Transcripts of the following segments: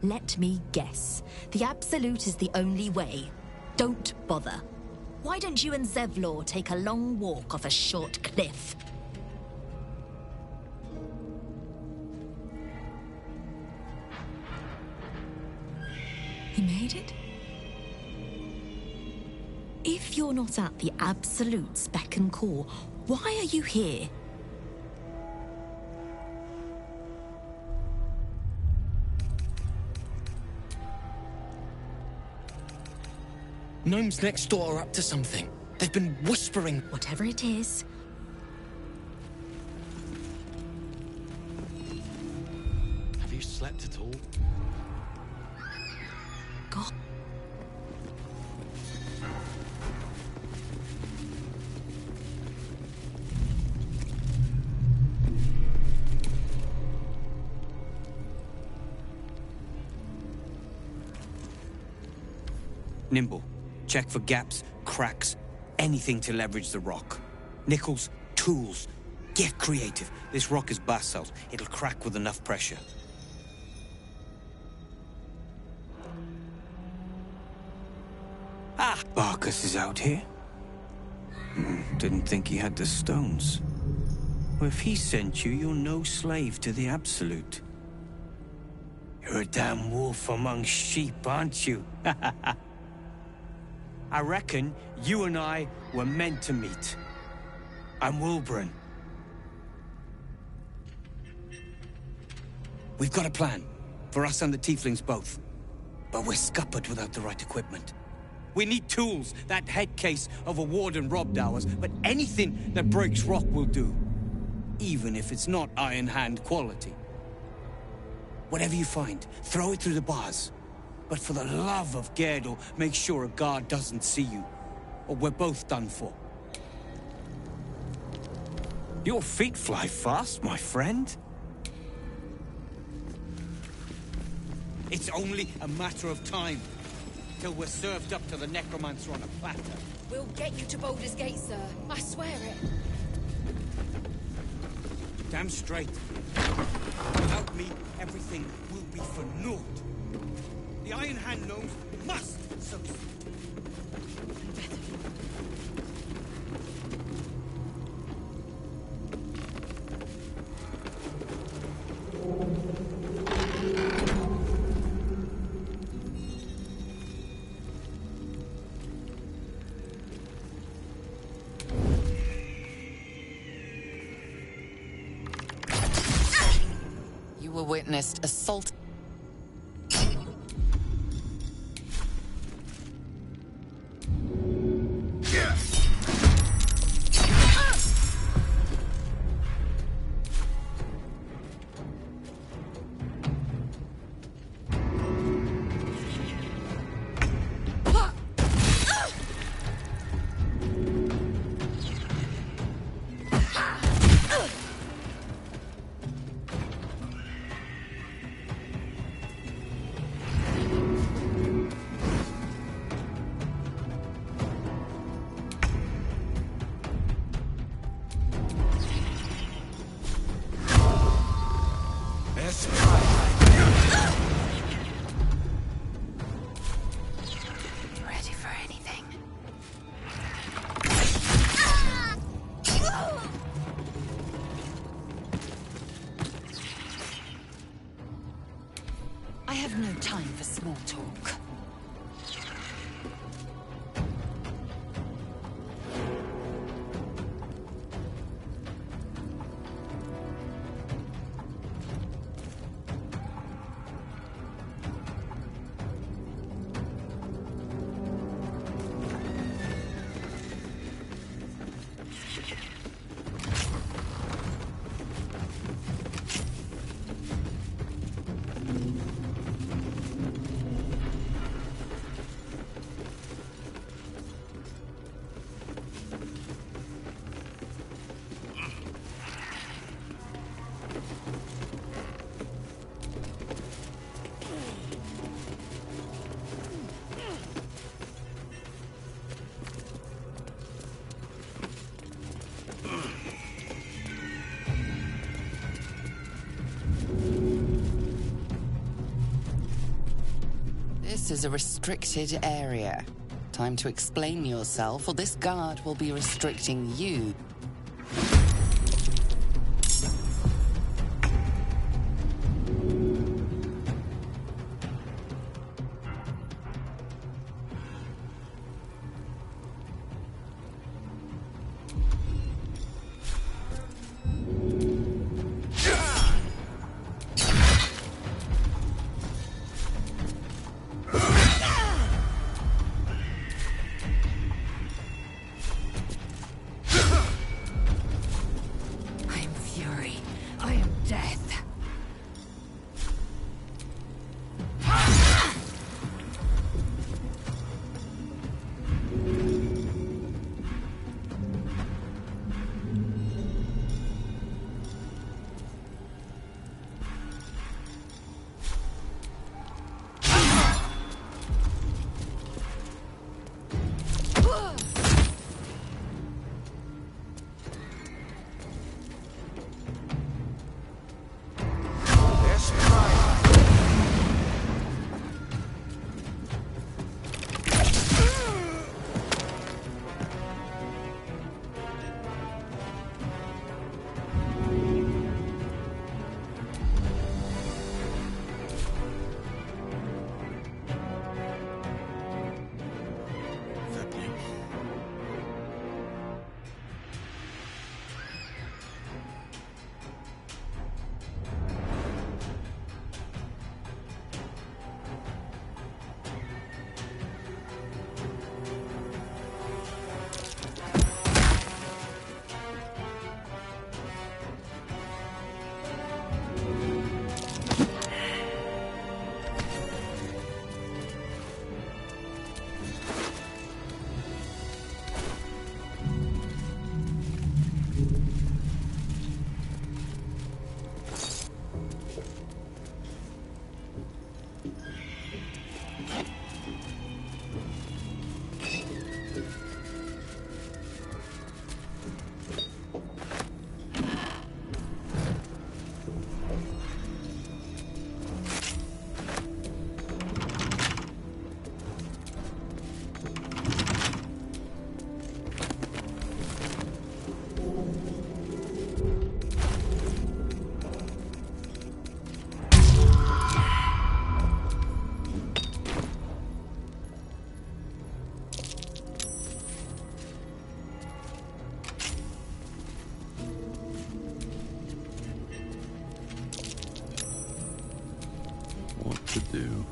Let me guess. The Absolute is the only way. Don't bother. Why don't you and Zevlor take a long walk off a short cliff? He made it? If you're not at the Absolute's beck and call, why are you here? Gnomes next door are up to something. They've been whispering. Whatever it is. Have you slept at all? God. Nimble. Check for gaps, cracks, anything to leverage the rock. Nickels, tools. Get creative. This rock is basalt. It'll crack with enough pressure. Ah! Barkus is out here? Didn't think he had the stones. Well, if he sent you, you're no slave to the Absolute. You're a damn wolf among sheep, aren't you? I reckon you and I were meant to meet. I'm Wilburn. We've got a plan. For us and the tieflings both. But we're scuppered without the right equipment. We need tools. That head case of a warden robbed ours, but anything that breaks rock will do. Even if it's not Iron Hand quality. Whatever you find, throw it through the bars. But for the love of Gerdel, make sure a guard doesn't see you. Or we're both done for. Your feet fly fast, my friend. It's only a matter of time. Till we're served up to the necromancer on a platter. We'll get you to Baldur's Gate, sir. I swear it. Damn straight. Without me, everything will be for naught. The Iron Hand gnomes must succeed. You were witnessed assault. I have no time for small talk. This is a restricted area. Time to explain yourself, or this guard will be restricting you. To do.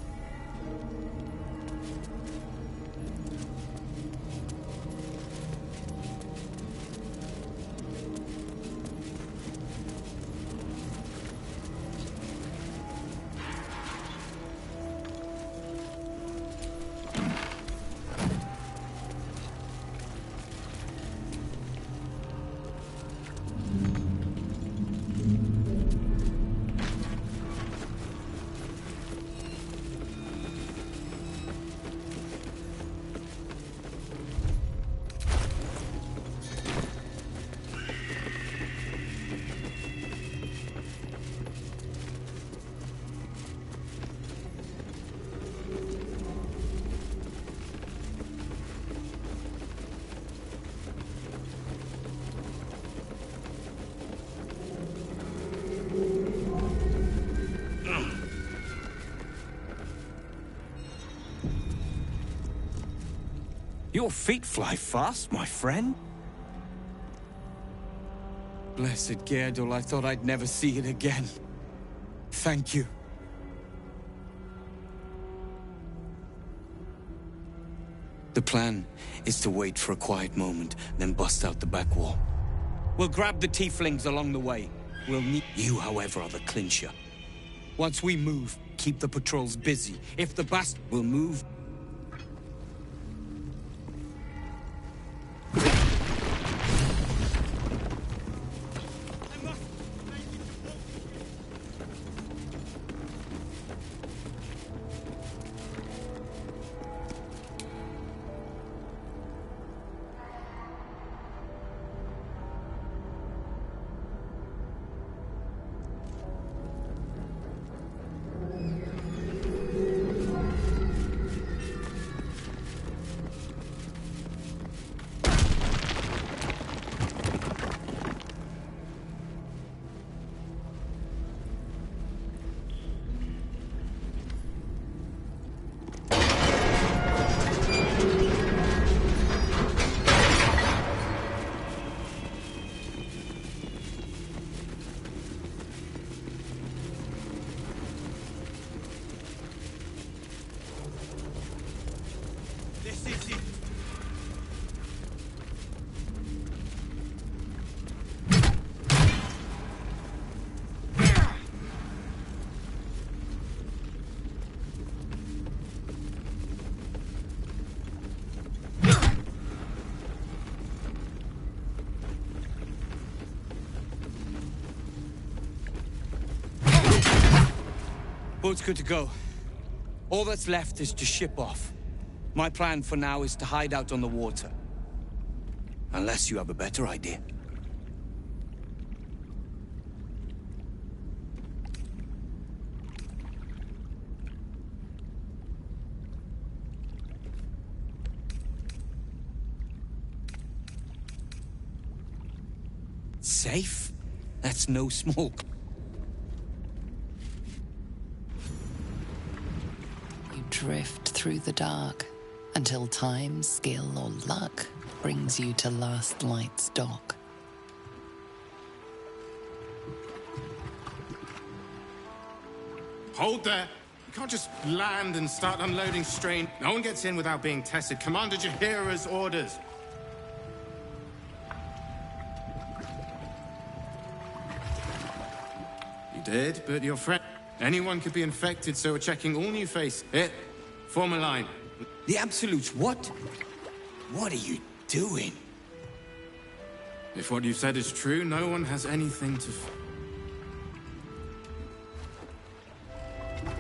Your feet fly fast, my friend. Blessed Gerdul, I thought I'd never see it again. Thank you. The plan is to wait for a quiet moment, then bust out the back wall. We'll grab the tieflings along the way. We'll need you, however, are the clincher. Once we move, keep the patrols busy. If the bast will move... Boat's good to go. All that's left is to ship off. My plan for now is to hide out on the water. Unless you have a better idea. Safe? That's no small... You drift through the dark until time, skill, or luck brings you to Last Light's dock. Hold there! You can't just land and start unloading strain. No one gets in without being tested. Commander Jahira's orders. You did, but your friend... Anyone could be infected, so we're checking all new face. Here, form a line. The Absolutes, what? What are you doing? If what you've said is true, no one has anything to...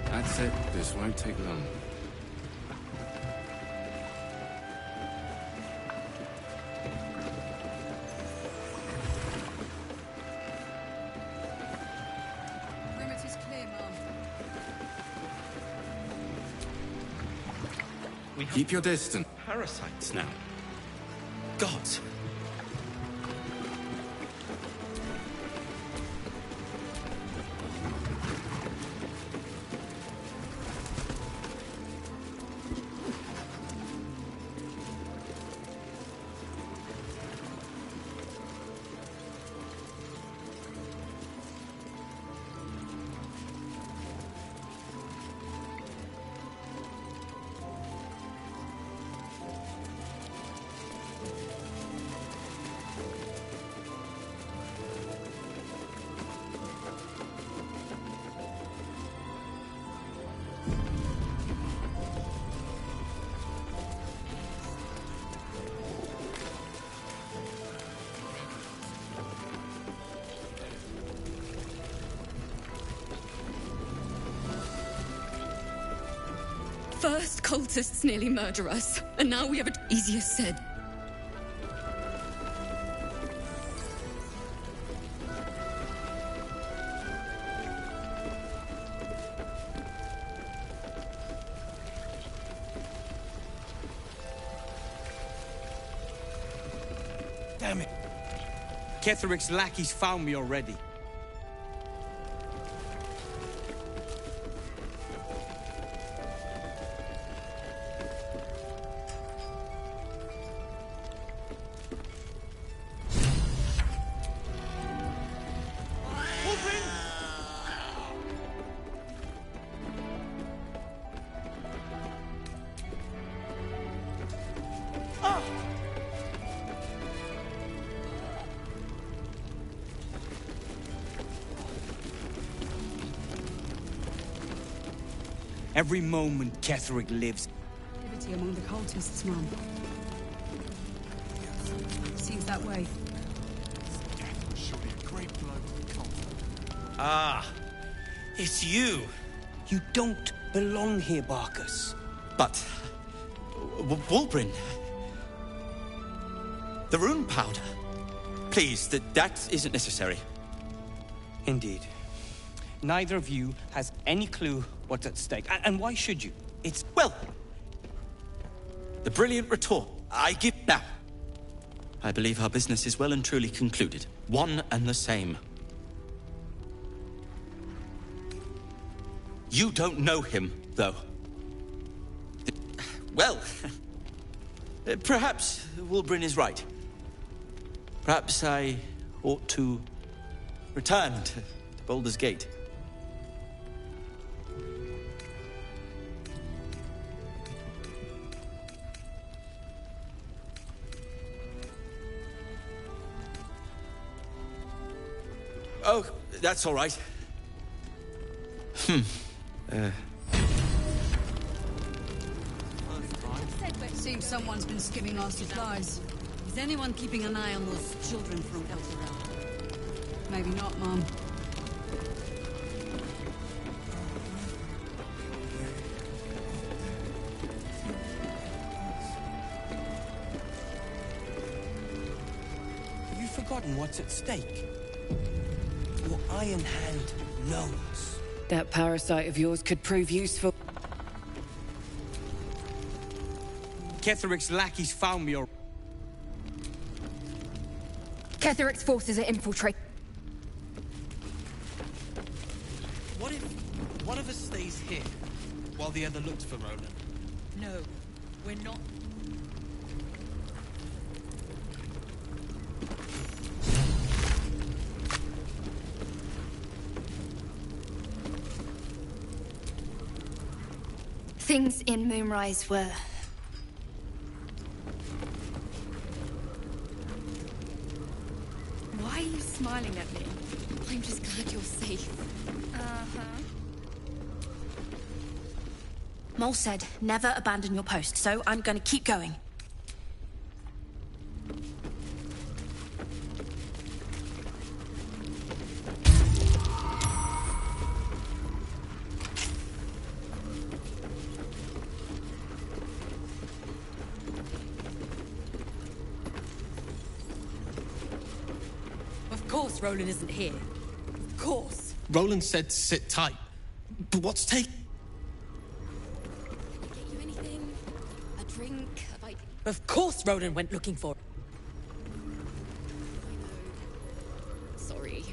That's it. This won't take long. Perimeter's clear, Mom. We have Keep your distance. parasites now. Gods. First, cultists nearly murder us, and now we have it easier said. Damn it. Ketheric's lackeys found me already. Every moment Ketheric lives. Activity among the cultists, Mom. Seems that way. Ah, it's you. You don't belong here, Barkus. But... Wulbrin... The rune powder. Please, that isn't necessary. Indeed. Neither of you has any clue what's at stake. And why should you? It's... Well... The brilliant retort. I give now. I believe our business is well and truly concluded. One and the same. You don't know him, though. Well... Perhaps Wulbrin is right. Perhaps I ought to return to Baldur's Gate. Oh, that's all right. Seems someone's been skimming our supplies. Is anyone keeping an eye on those children from Elturel? Maybe not, Mom. forgotten what's at stake? Your Iron Hand knows. That parasite of yours could prove useful. Ketheric's lackeys found me. Ketheric's forces are infiltrating. What if one of us stays here while the other looks for Roland? No, we're not. Things in Moonrise were... Why are you smiling at me? I'm just glad you're safe. Mole said, never abandon your post, so I'm gonna keep going. Of course Roland isn't here. Of course. Roland said to sit tight. But what's taking... Get you anything? A drink? A bite? Of course Roland went looking for it. Sorry.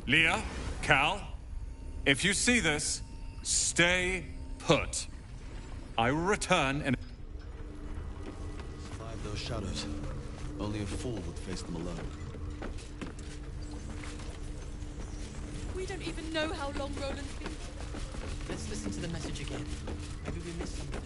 Leah, Cal, if you see this, stay put. I will return and... Survive those shadows. Only a fool would face them alone. We don't even know how long Roland's been. Let's listen to the message again. Maybe we missed something.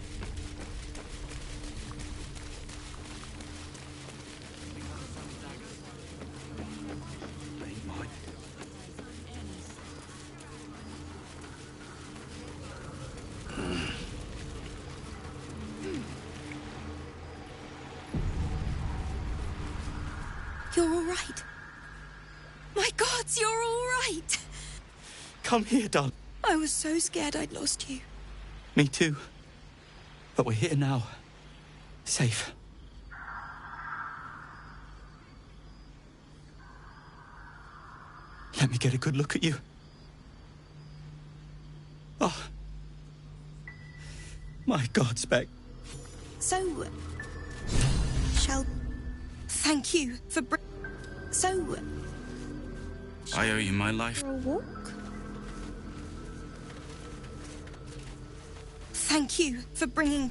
You're all right. My gods, you're all right. Come here, darling. I was so scared I'd lost you. Me too. But we're here now. Safe. Let me get a good look at you. Oh. My God, Spec. So, thank you for So, I owe you my life. for a walk? Thank you for bringing...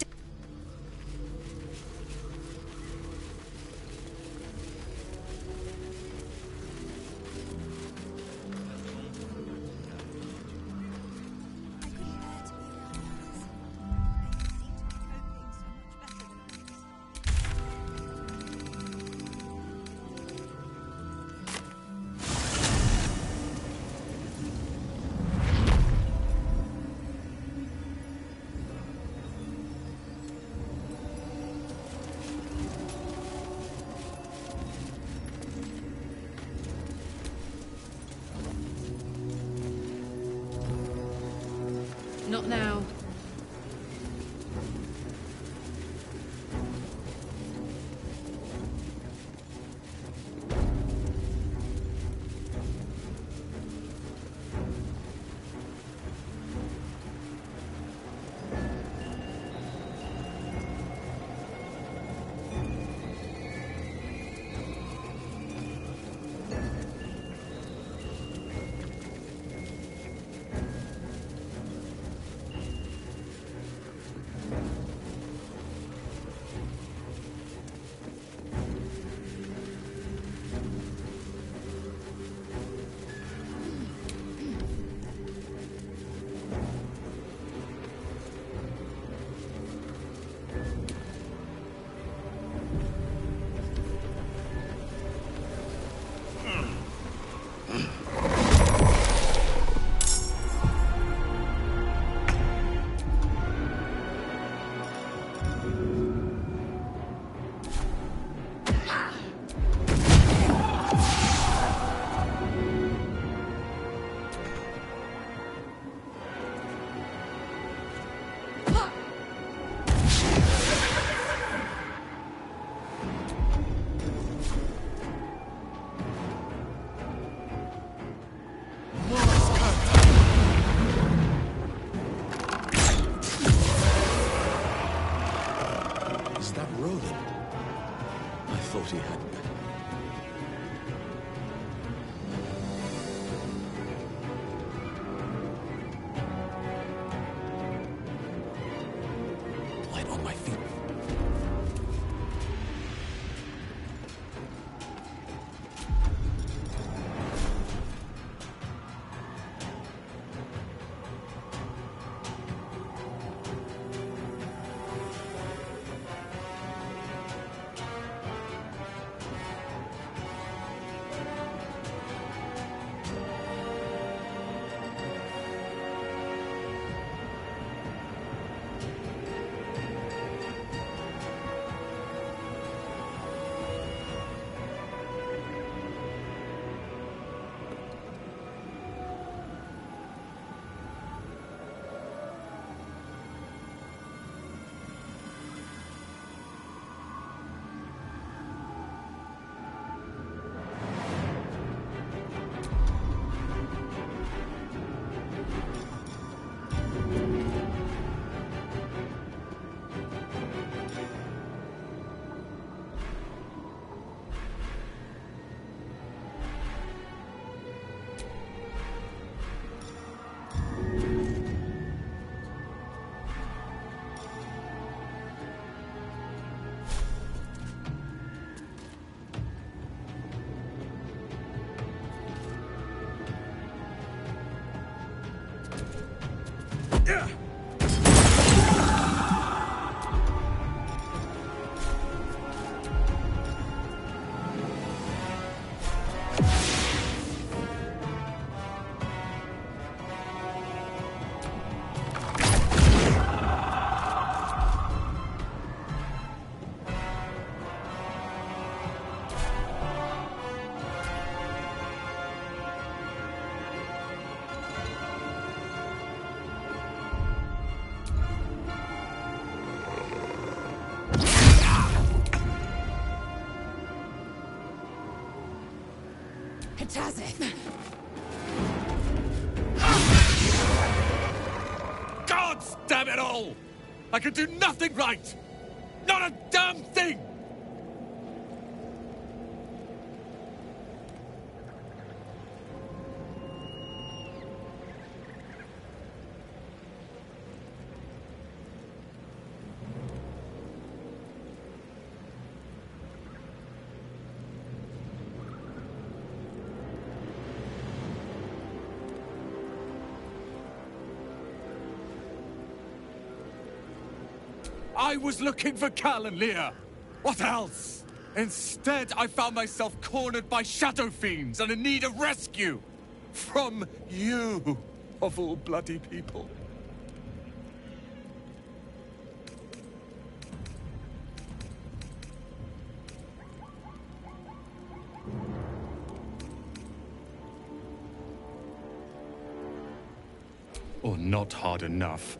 نصيحة. Light on my feet. God damn it all! I can do nothing right! Not a damn thing! I was looking for Cal and Leah. What else? Instead, I found myself cornered by shadow fiends and in need of rescue. From you, of all bloody people. Or not hard enough.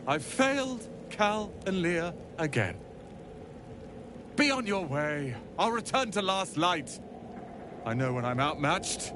I've failed Cal and Leah again. Be on your way. I'll return to Last Light. I know when I'm outmatched.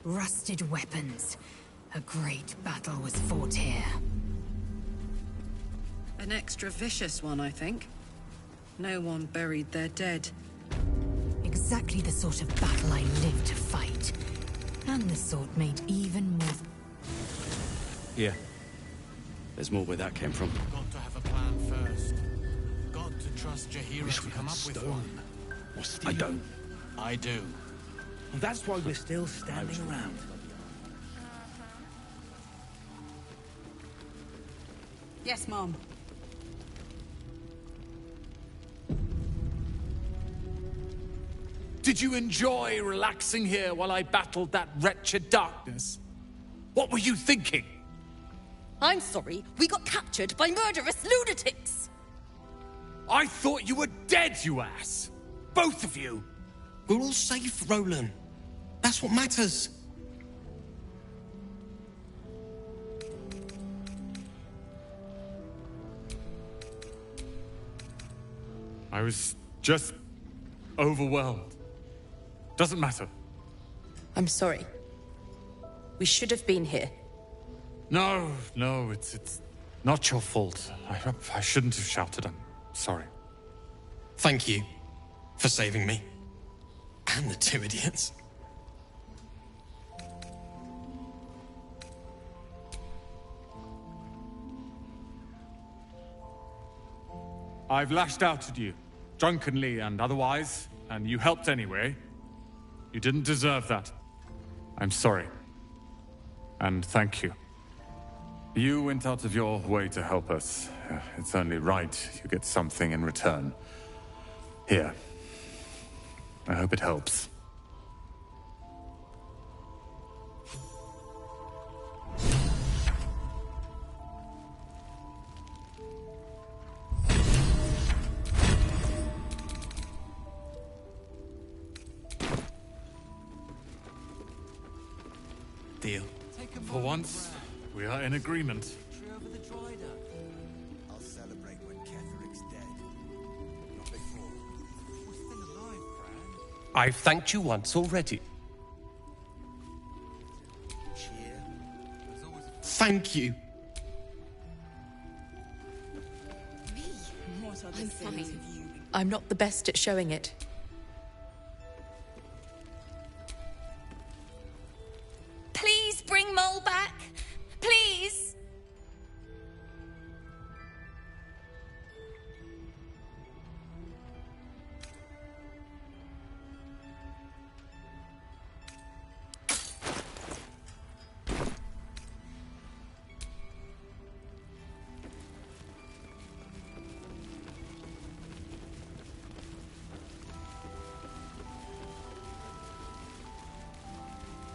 Rusted weapons. A great battle was fought here. An extra vicious one, I think. No one buried their dead. Exactly the sort of battle I live to fight. And the sort made even more... Here. There's more where that came from. Got to have a plan first. Got to trust Jahira to come up with one. I don't. I do. And that's why we're still standing around. Yes, Mom. Did you enjoy relaxing here while I battled that wretched darkness? What were you thinking? I'm sorry, we got captured by murderous lunatics! I thought you were dead, you ass! Both of you! We're all safe, Roland. That's what matters. I was just overwhelmed. Doesn't matter. I'm sorry. We should have been here. No, it's not your fault. I shouldn't have shouted. I'm sorry. Thank you for saving me. And the two idiots. I've lashed out at you, drunkenly and otherwise, and you helped anyway. You didn't deserve that. I'm sorry. And thank you. You went out of your way to help us. It's only right you get something in return. Here. I hope it helps. Deal. For once, we are in agreement. I'll celebrate when Ketheric's dead. Not before. We're still alive, Bran. I've thanked you once already. Cheer. Thank you. I'm fine. I'm not the best at showing it. Please bring Mole back! Please!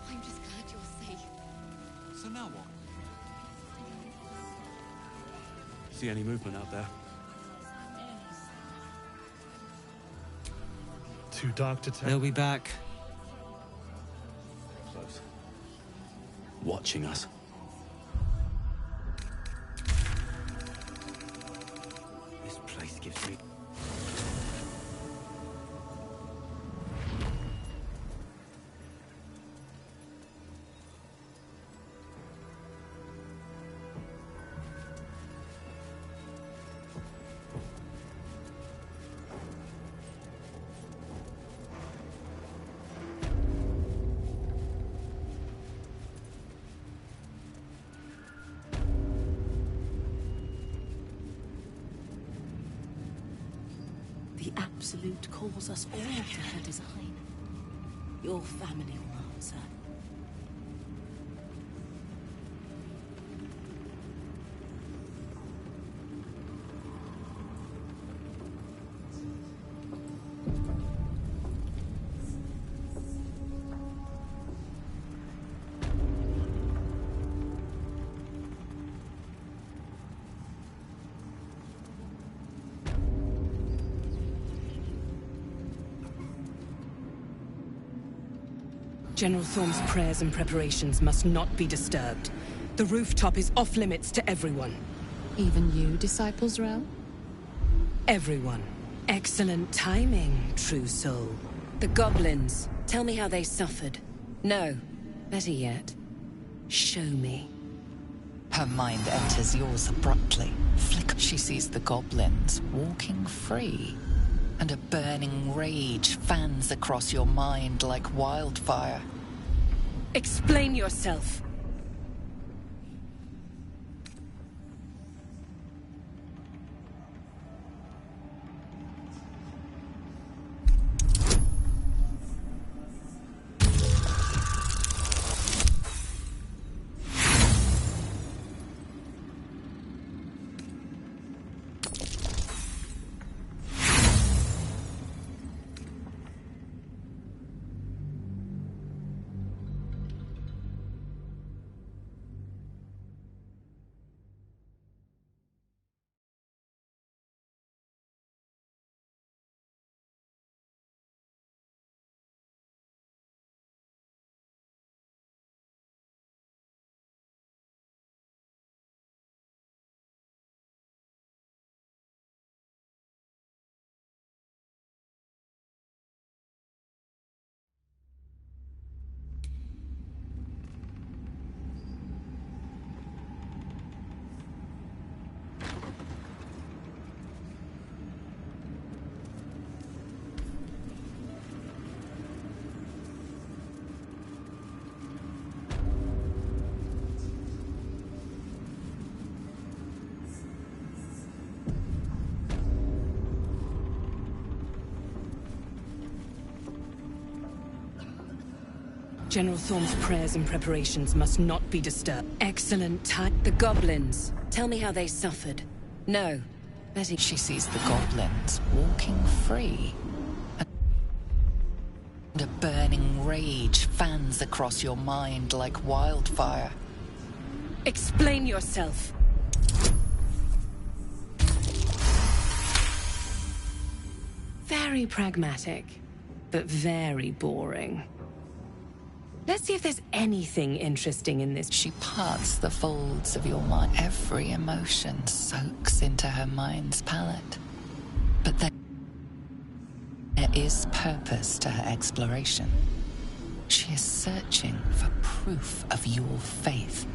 I'm just glad you're safe. So now what? See any movement out there? Too dark to tell. They'll be back. Close. Watching us. This place gives me... The Absolute calls us all to her design. Your family will answer. General Thorm's prayers and preparations must not be disturbed. The rooftop is off limits to everyone. Even you, Disciples Rel? Everyone. Excellent timing, true soul. The goblins. Tell me how they suffered. No. Better yet, show me. Her mind enters yours abruptly. Flicker. She sees the goblins walking free, and a burning rage fans across your mind like wildfire. Explain yourself. General Thorm's prayers and preparations must not be disturbed. Excellent time. The goblins. Tell me how they suffered. No. Betty. She sees the goblins walking free, and a burning rage fans across your mind like wildfire. Explain yourself. Very pragmatic, but very boring. Let's see if there's anything interesting in this. She parts the folds of your mind. Every emotion soaks into her mind's palette. But there is purpose to her exploration. She is searching for proof of your faith.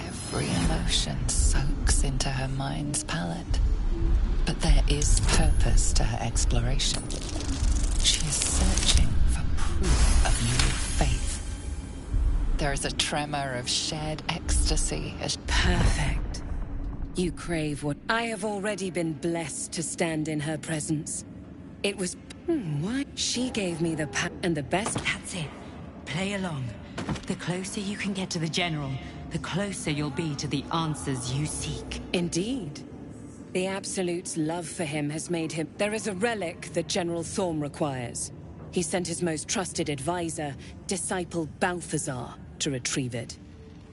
Every emotion soaks into her mind's palette. But there is purpose to her exploration. She is searching for proof of your faith. There is a tremor of shared ecstasy as... Perfect. You crave what... I have already been blessed to stand in her presence. It was... Why? She gave me the and the best... That's it. Play along. The closer you can get to the General, the closer you'll be to the answers you seek. Indeed. The Absolute's love for him has made him... There is a relic that General Thorm requires. He sent his most trusted advisor, disciple Balthazar, to retrieve it.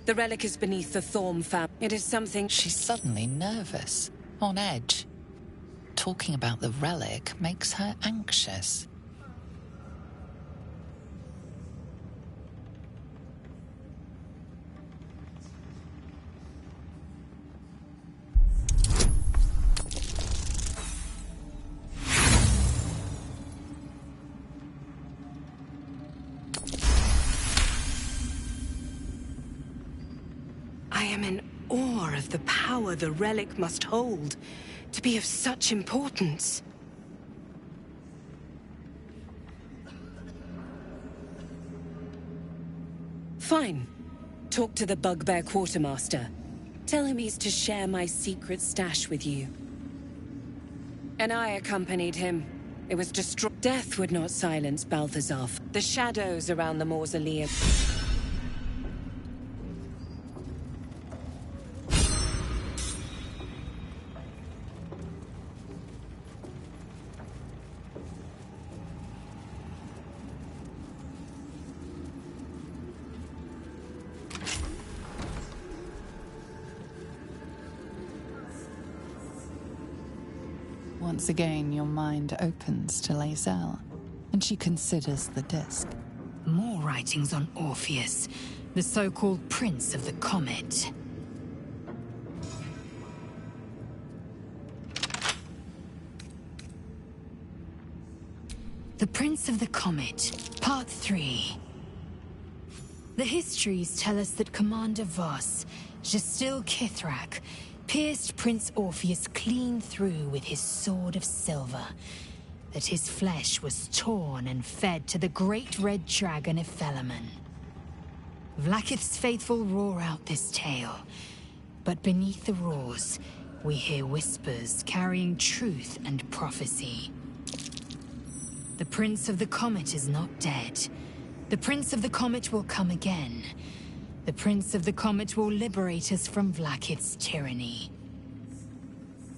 The relic is beneath the Thorm family. It is something... She's suddenly nervous, on edge. Talking about the relic makes her anxious. am in awe of the power the relic must hold to be of such importance. Fine. Talk to the bugbear quartermaster. Tell him he's to share my secret stash with you. And I accompanied him. It was destroyed. Death would not silence Balthazar. The shadows around the mausoleum. Once again, your mind opens to Lae'zel, and she considers the disc. More writings on Orpheus, the so-called Prince of the Comet. The Prince of the Comet, Part 3. The histories tell us that Commander Voss, Gestil Kithrak, pierced Prince Orpheus clean through with his sword of silver, that his flesh was torn and fed to the great red dragon Ephelemon. Vlaakith's faithful roar out this tale, but beneath the roars, we hear whispers carrying truth and prophecy. The Prince of the Comet is not dead. The Prince of the Comet will come again. The Prince of the Comet will liberate us from Vlaakith's tyranny.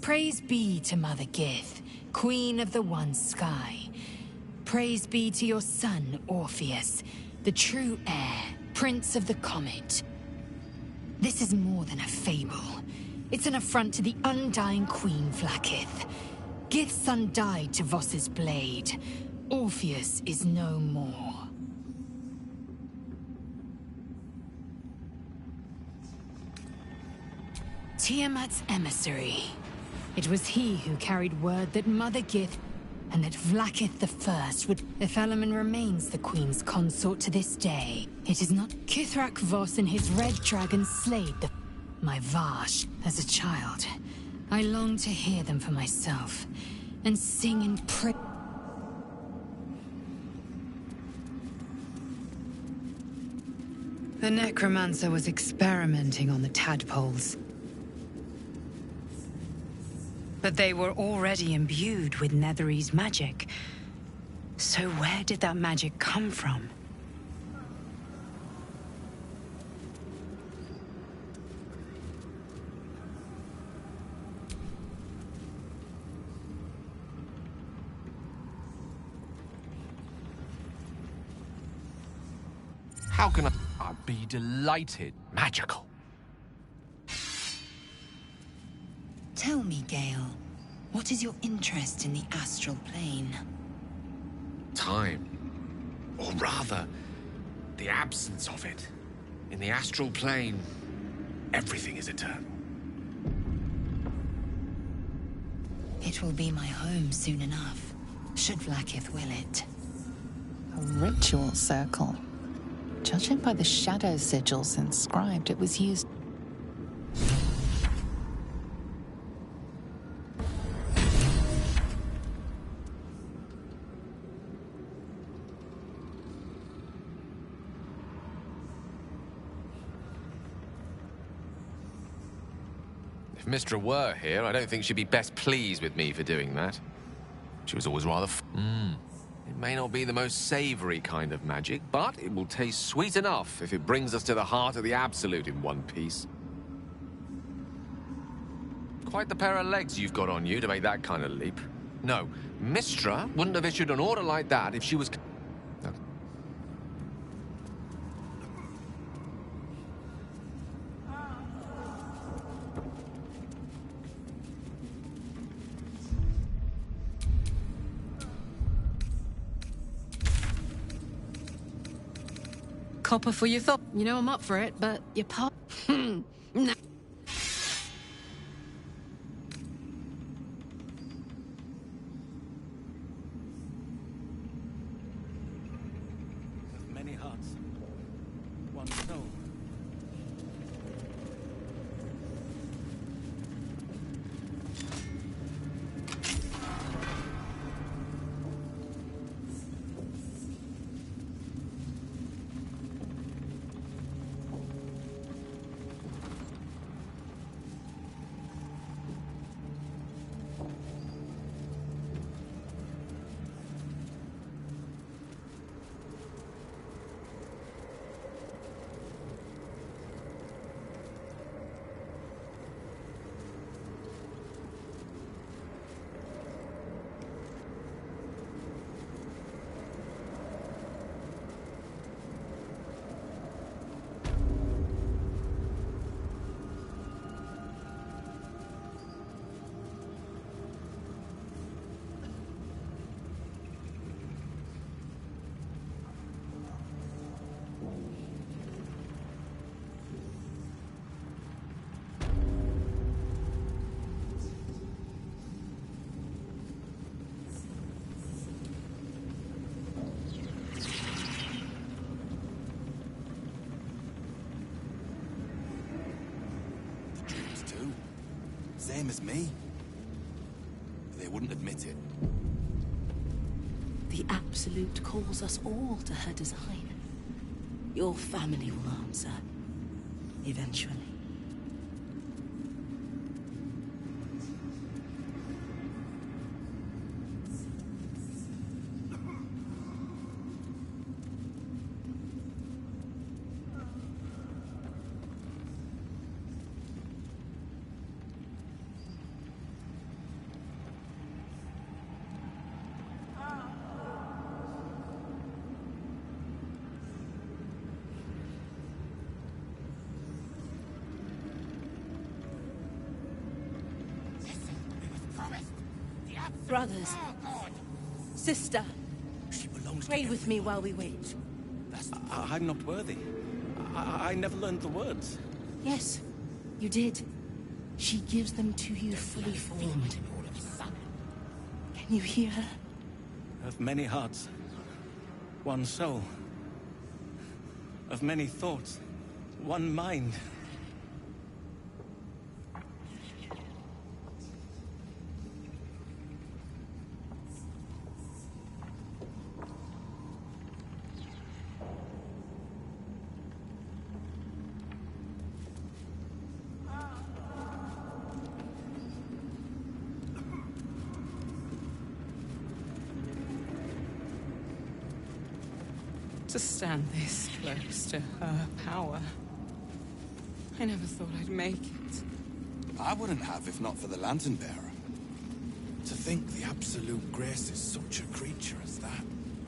Praise be to Mother Gith, Queen of the One Sky. Praise be to your son, Orpheus, the true heir, Prince of the Comet. This is more than a fable. It's an affront to the undying Queen Vlaakith. Gith's son died to Voss's blade. Orpheus is no more. Tiamat's emissary. It was he who carried word that Mother Gith and that Vlaakith the First would... Ephelemon remains the Queen's consort to this day. It is not Kithrak Voss and his red dragon slayed the... My Vash, as a child. I longed to hear them for myself and sing in praise. The necromancer was experimenting on the tadpoles. But they were already imbued with Nethery's magic. So where did that magic come from? How can I'd be delighted. Magical. Tell me, Gale, what is your interest in the astral plane? Time. Or rather, the absence of it. In the astral plane, everything is eternal. It will be my home soon enough, should Vlaakith will it. A ritual circle. Judging by the shadow sigils inscribed, it was used... If Mystra were here, I don't think she'd be best pleased with me for doing that. She was always rather It may not be the most savory kind of magic, but it will taste sweet enough if it brings us to the heart of the Absolute in one piece. Quite the pair of legs you've got on you to make that kind of leap. No, Mystra wouldn't have issued an order like that if she was... Copper for your thought. You know I'm up for it, but your part... No. Many hearts, one soul. Same as me. They wouldn't admit it. The Absolute calls us all to her design. Your family will answer. Eventually. Brothers, sister, pray with me while we wait. I'm not worthy. I never learned the words. Yes, you did. She gives them to you fully formed. Can you hear her? Of many hearts, one soul. Of many thoughts, one mind. To stand this close to her power. I never thought I'd make it. I wouldn't have if not for the Lantern Bearer. To think the Absolute graces such a creature as that.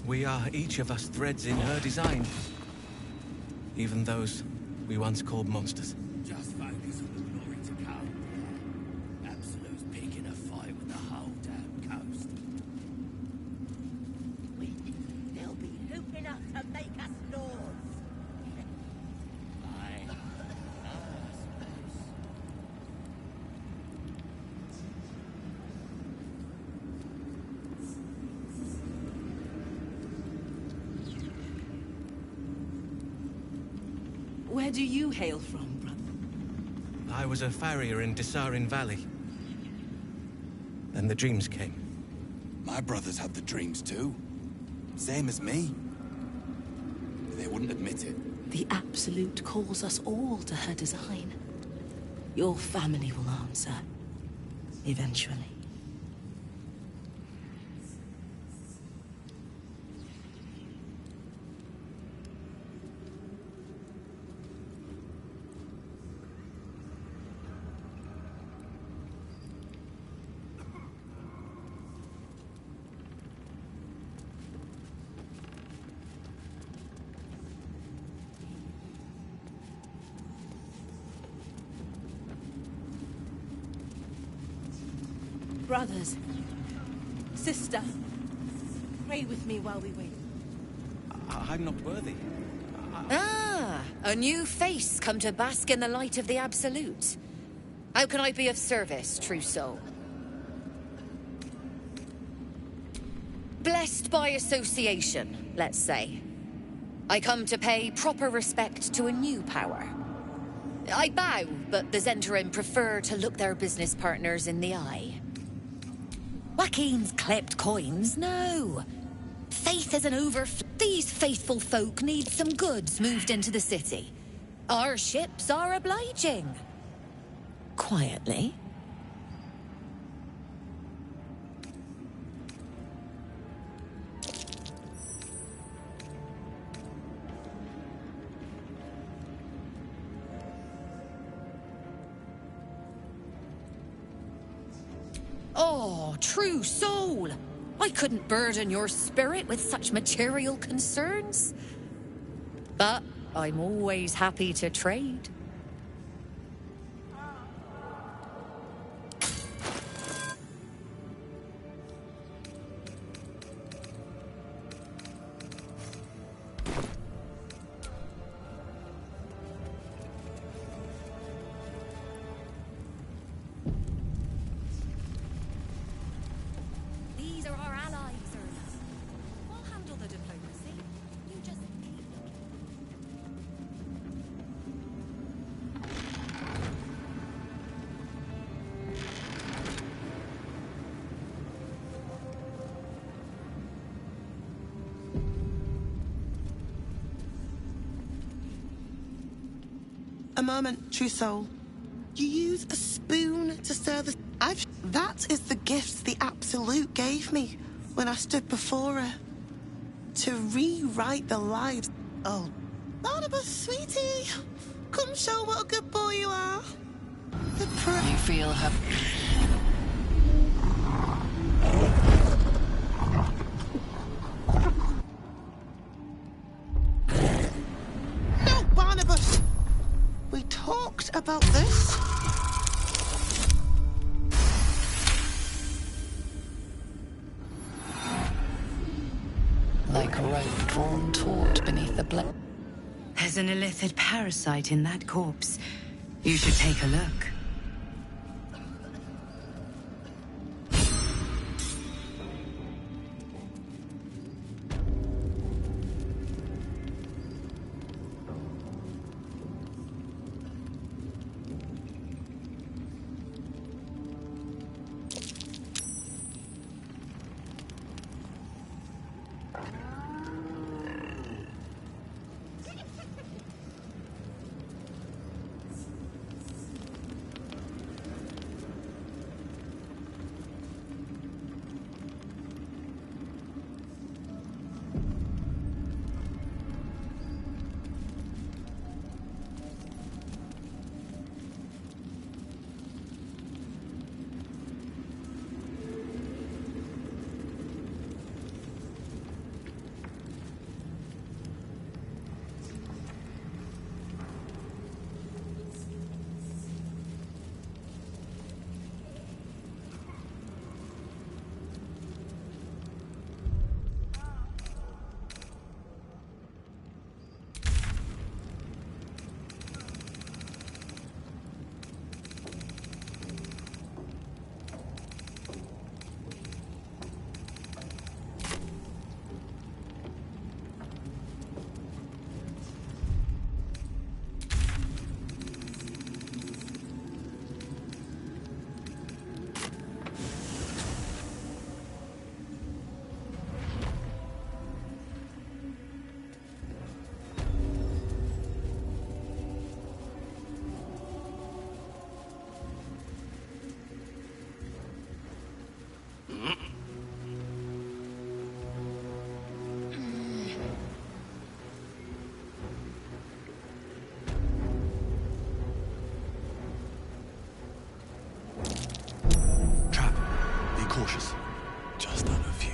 We are each of us threads in her design. Even those we once called monsters. Just focus on the glory to come. Absolute's picking a fight with the whole damn coast. They'll be hooping up to make us lords. Where do you hail from, brother? I was a farrier in Desarin Valley. Then the dreams came. My brothers had the dreams too. Same as me. They wouldn't admit it. The Absolute calls us all to her design. Your family will answer. Eventually. Brothers, sister, pray with me while we wait. I'm not worthy. Ah, a new face come to bask in the light of the Absolute. How can I be of service, true soul? Blessed by association, let's say. I come to pay proper respect to a new power. I bow, but the Zentarim prefer to look their business partners in the eye. Joaquin's clipped coins, no. Faith is an These faithful folk need some goods moved into the city. Our ships are obliging. Quietly. Oh, true soul! I couldn't burden your spirit with such material concerns. But I'm always happy to trade. moment, true soul. You use a spoon to stir the... That is the gift the Absolute gave me when I stood before her. To rewrite the lives... Oh, Barnabas, sweetie. Come show what a good boy you are. You feel her... No, Barnabas! We talked about this. Like a rope drawn taut beneath the blade. There's an illithid parasite in that corpse. You should take a look. Cautious. Just out of view.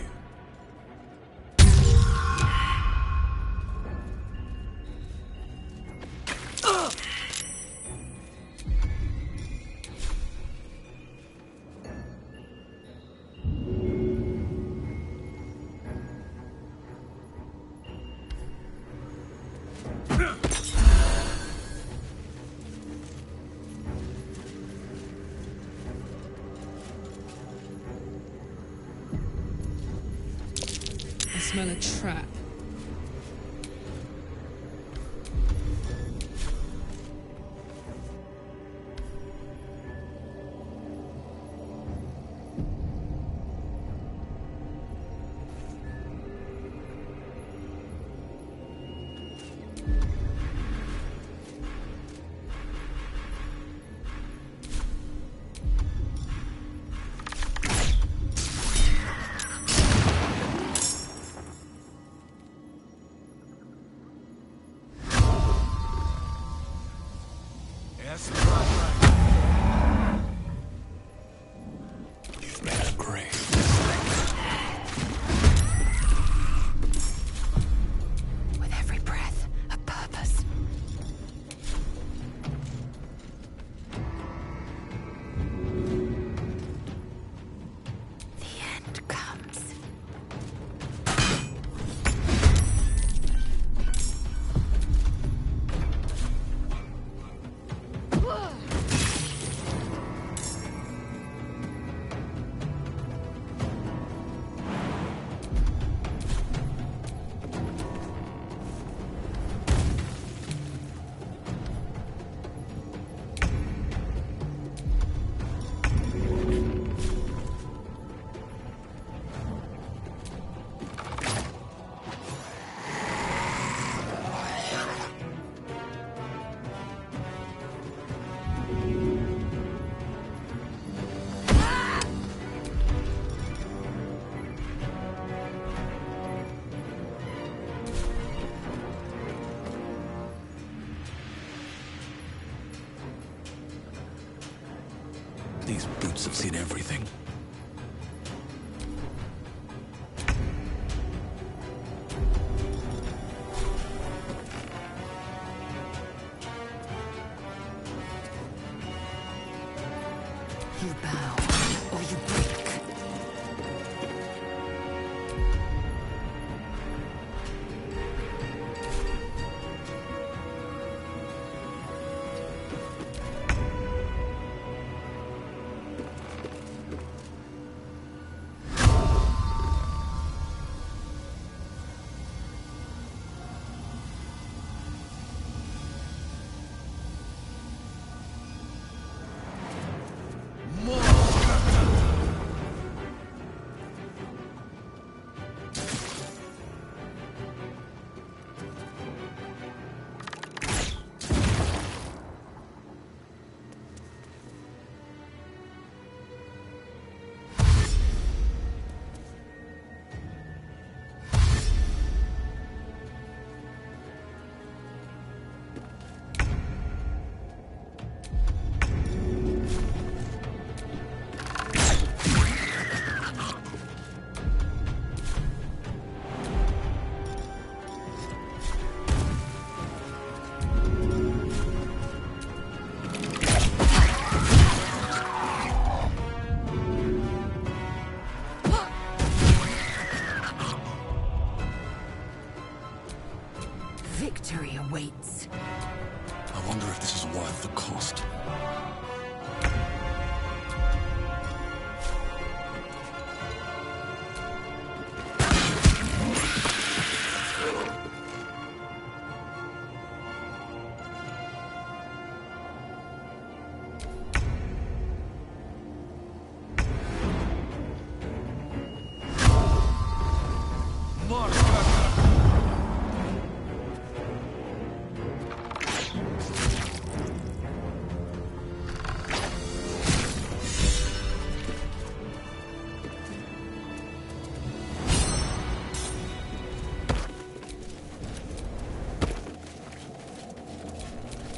I smell a trap. These brutes have seen everything. You bow, or you break. Victory awaits. I wonder if this is worth the cost.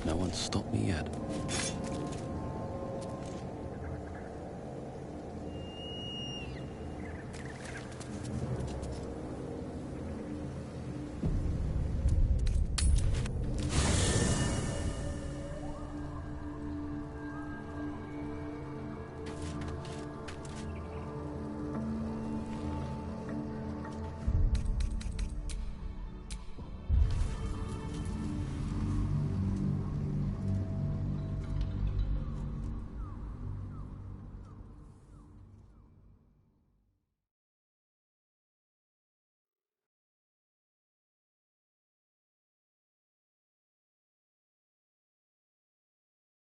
No one's stopped me yet.